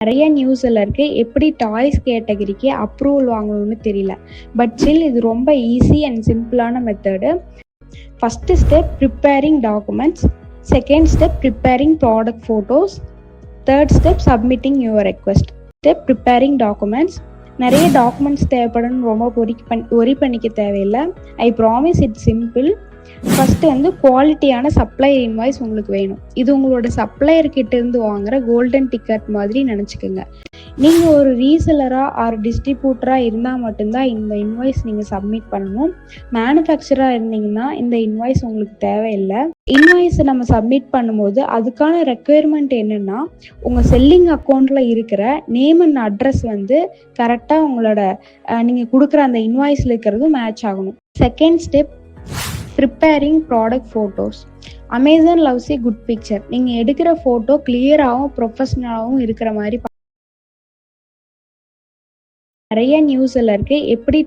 நிறைய நியூஸில் இருக்குது எப்படி டாய்ஸ் கேட்டகரிக்கு அப்ரூவல் வாங்கணும்னு தெரியல. பட் ஸ்டில் இது ரொம்ப ஈஸி அண்ட் சிம்பிளான method. First step preparing documents, second step preparing product photos, third step submitting your request. Step preparing documents. நிறைய டாக்குமெண்ட்ஸ் தேவைப்படும்னு ரொம்ப ஒரி பண்ணிக்க தேவையில்லை. I promise it's simple. First வந்து குவாலிட்டியான சப்ளையர் இன்வாய்ஸ் உங்களுக்கு வேணும். இது உங்களோட சப்ளையர் கிட்ட இருந்து வாங்குற கோல்டன் டிக்கெட் மாதிரி நினச்சிக்கோங்க. நீங்கள் ஒரு ரீசெலராக ஆர் டிஸ்ட்ரிபியூட்டராக இருந்தால் மட்டும்தான் இந்த இன்வாய்ஸ் நீங்கள் சப்மிட் பண்ணணும். மேனுஃபேக்சராக இருந்தீங்கன்னா இந்த இன்வாய்ஸ் உங்களுக்கு தேவையில்லை. இன்வாய்ஸை நம்ம சப்மிட் பண்ணும்போது அதுக்கான ரெக்குயர்மெண்ட் என்னென்னா, உங்கள் செல்லிங் அக்கௌண்ட்டில் இருக்கிற நேம் அண்ட் அட்ரஸ் வந்து கரெக்டாக உங்களோட நீங்கள் கொடுக்குற அந்த இன்வாய்ஸில் இருக்கிறது மேட்ச் ஆகணும். Second step preparing product photos. Amazon loves ஏ குட் பிக்சர். நீங்கள் எடுக்கிற ஃபோட்டோ கிளியராகவும் ப்ரொஃபஷ்னலாகவும் இருக்கிற மாதிரி நிறைய நியூஸில் இருக்குது எப்படி